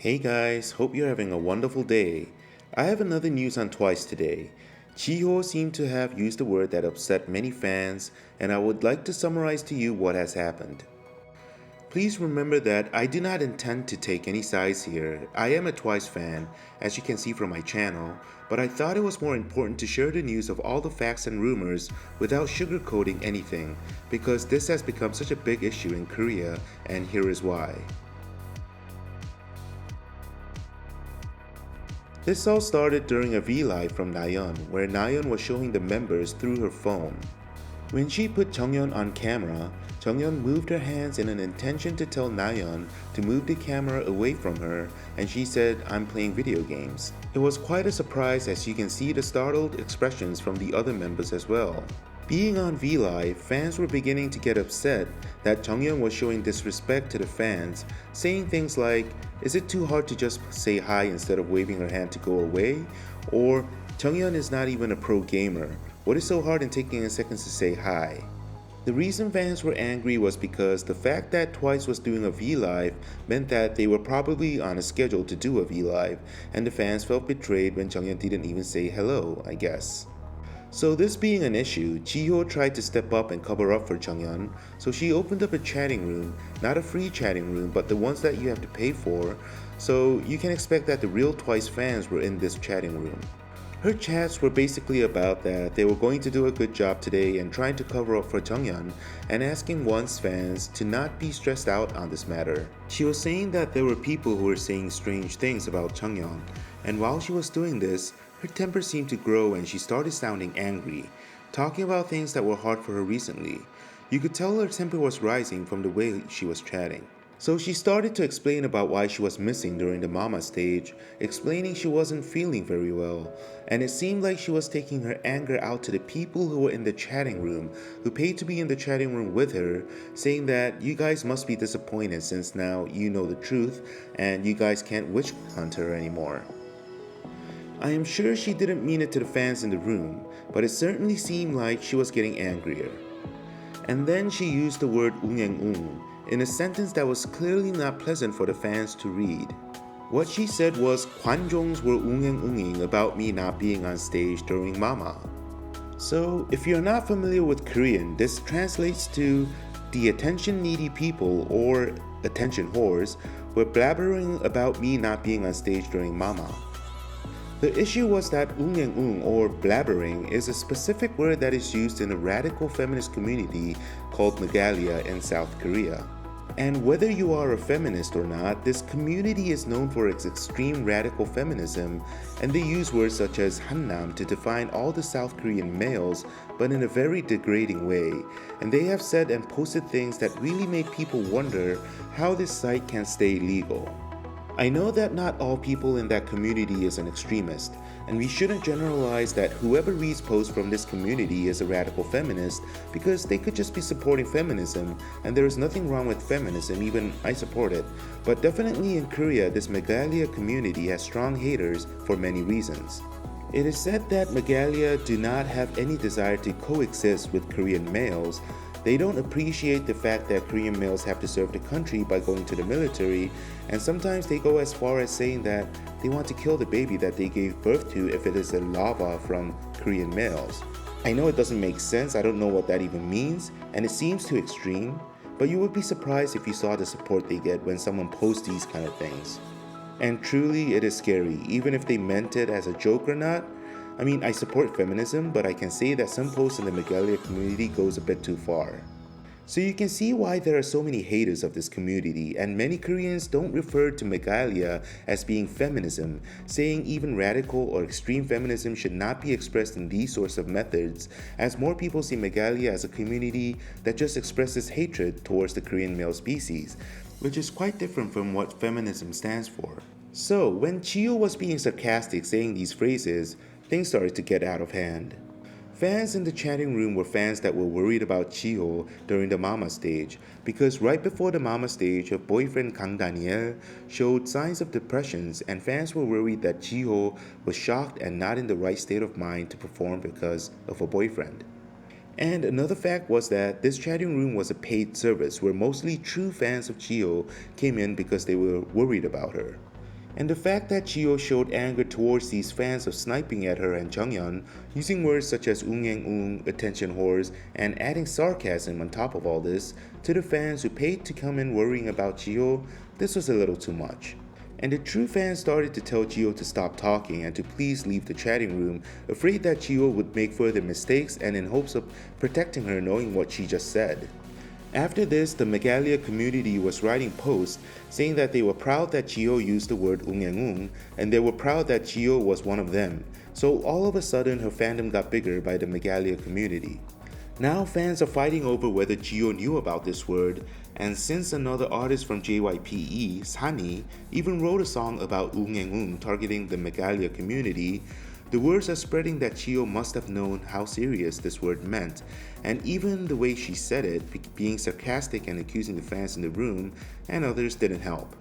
Hey guys, hope you're having a wonderful day. I have another news on TWICE today. Jihyo seemed to have used a word that upset many fans, and I would like to summarize to you what has happened. Please remember that I do not intend to take any sides here. I am a TWICE fan, as you can see from my channel, but I thought it was more important to share the news of all the facts and rumors without sugarcoating anything, because this has become such a big issue in Korea, and here is why. This all started during a V-Live from Nayeon, where Nayeon was showing the members through her phone. When she put Jonghyun on camera, Jonghyun moved her hands in an intention to tell Nayeon to move the camera away from her, and she said, "I'm playing video games." It was quite a surprise, as you can see the startled expressions from the other members as well. Being on V-Live, fans were beginning to get upset that Jonghyun was showing disrespect to the fans, saying things like, "Is it too hard to just say hi instead of waving her hand to go away?" Or, "Jonghyun is not even a pro gamer. What is so hard in taking a second to say hi?" The reason fans were angry was because the fact that TWICE was doing a V-Live meant that they were probably on a schedule to do a V-Live, and the fans felt betrayed when Jonghyun didn't even say hello, I guess. So this being an issue, Jihyo tried to step up and cover up for Jonghyun, so she opened up a chatting room, not a free chatting room, but the ones that you have to pay for, so you can expect that the real TWICE fans were in this chatting room. Her chats were basically about that they were going to do a good job today and trying to cover up for Jonghyun and asking one's fans to not be stressed out on this matter. She was saying that there were people who were saying strange things about Jonghyun, and while she was doing this, her temper seemed to grow and she started sounding angry, talking about things that were hard for her recently. You could tell her temper was rising from the way she was chatting. So she started to explain about why she was missing during the mama stage, explaining she wasn't feeling very well, and it seemed like she was taking her anger out to the people who were in the chatting room, who paid to be in the chatting room with her, saying that you guys must be disappointed since now you know the truth and you guys can't witch hunt her anymore. I am sure she didn't mean it to the fans in the room, but it certainly seemed like she was getting angrier. And then she used the word ung in a sentence that was clearly not pleasant for the fans to read. What she said was Kwanjongs were unging about me not being on stage during Mama. So if you're not familiar with Korean, this translates to the attention needy people or attention whores were blabbering about me not being on stage during Mama. The issue was that or blabbering is a specific word that is used in a radical feminist community called Magalia in South Korea. And whether you are a feminist or not, this community is known for its extreme radical feminism, and they use words such as Hannam to define all the South Korean males, but in a very degrading way. And they have said and posted things that really made people wonder how this site can stay legal. I know that not all people in that community is an extremist, and we shouldn't generalize that whoever reads posts from this community is a radical feminist, because they could just be supporting feminism, and there is nothing wrong with feminism, even I support it. But definitely in Korea, this Magalia community has strong haters for many reasons. It is said that Magalia do not have any desire to coexist with Korean males. They don't appreciate the fact that Korean males have to serve the country by going to the military, and sometimes they go as far as saying that they want to kill the baby that they gave birth to if it is a larva from Korean males. I know it doesn't make sense, I don't know what that even means, and it seems too extreme, but you would be surprised if you saw the support they get when someone posts these kind of things. And truly, it is scary, even if they meant it as a joke or not. I mean, I support feminism, but I can say that some posts in the Magalia community goes a bit too far. So you can see why there are so many haters of this community, and many Koreans don't refer to Magalia as being feminism, saying even radical or extreme feminism should not be expressed in these sorts of methods, as more people see Magalia as a community that just expresses hatred towards the Korean male species, which is quite different from what feminism stands for. So when Jihyo was being sarcastic saying these phrases, things started to get out of hand. Fans in the chatting room were fans that were worried about Jihyo during the Mama stage, because right before the Mama stage, her boyfriend Kang Daniel showed signs of depressions, and fans were worried that Jihyo was shocked and not in the right state of mind to perform because of her boyfriend. And another fact was that this chatting room was a paid service where mostly true fans of Jihyo came in because they were worried about her. And the fact that Jihyo showed anger towards these fans of sniping at her and Jonghyun, using words such as attention whores, and adding sarcasm on top of all this, to the fans who paid to come in worrying about Jihyo, this was a little too much. And the true fans started to tell Jihyo to stop talking and to please leave the chatting room, afraid that Jihyo would make further mistakes and in hopes of protecting her knowing what she just said. After this, the Megalia community was writing posts saying that they were proud that Jihyo used the word and they were proud that Jihyo was one of them. So all of a sudden her fandom got bigger by the Megalia community. Now fans are fighting over whether Jihyo knew about this word, and since another artist from JYPE, Sunny, even wrote a song about targeting the Megalia community, the words are spreading that Jihyo must have known how serious this word meant, and even the way she said it, being sarcastic and accusing the fans in the room and others, didn't help.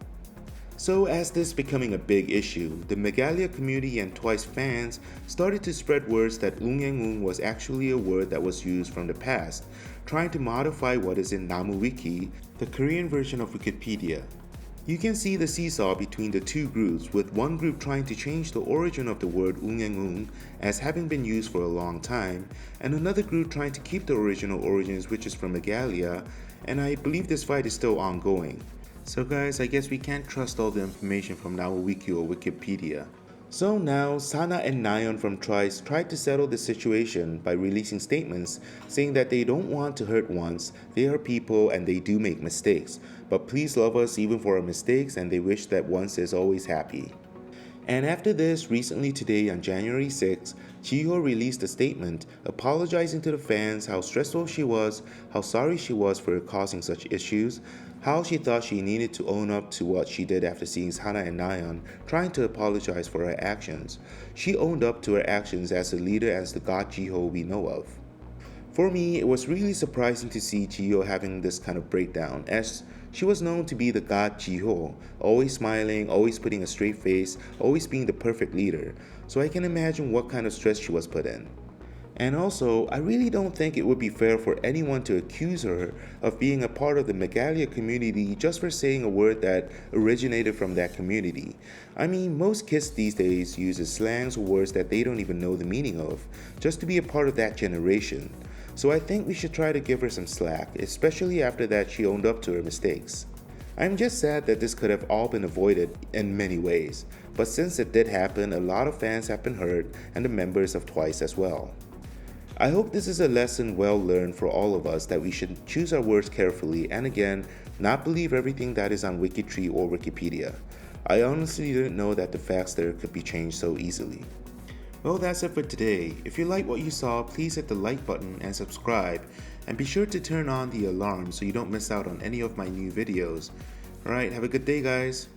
So as this becoming a big issue, the Megalia community and TWICE fans started to spread words that was actually a word that was used from the past, trying to modify what is in Namu Wiki, the Korean version of Wikipedia. You can see the seesaw between the two groups, with one group trying to change the origin of the word as having been used for a long time, and another group trying to keep the original origins, which is from Megalia, and I believe this fight is still ongoing. So guys, I guess we can't trust all the information from Namu Wiki or Wikipedia. So now, Sana and Nayeon from TWICE tried to settle the situation by releasing statements saying that they don't want to hurt ones, they are people and they do make mistakes, but please love us even for our mistakes, and they wish that once is always happy. And after this, recently today on January 6th, Jihyo released a statement apologizing to the fans how stressful she was, how sorry she was for causing such issues, how she thought she needed to own up to what she did after seeing Sana and Nayeon trying to apologize for her actions. She owned up to her actions as a leader, as the god Jihyo we know of. For me, it was really surprising to see Jihyo having this kind of breakdown, as she was known to be the god Jihyo, always smiling, always putting a straight face, always being the perfect leader, so I can imagine what kind of stress she was put in. And also, I really don't think it would be fair for anyone to accuse her of being a part of the Megalia community just for saying a word that originated from that community. I mean, most kids these days use slangs or words that they don't even know the meaning of, just to be a part of that generation. So I think we should try to give her some slack, especially after that she owned up to her mistakes. I'm just sad that this could have all been avoided in many ways, but since it did happen, a lot of fans have been hurt, and the members of TWICE as well. I hope this is a lesson well learned for all of us, that we should choose our words carefully and again, not believe everything that is on Wikitree or Wikipedia. I honestly didn't know that the facts there could be changed so easily. Well, that's it for today. If you like what you saw, please hit the like button and subscribe, and be sure to turn on the alarm so you don't miss out on any of my new videos. Alright, have a good day guys.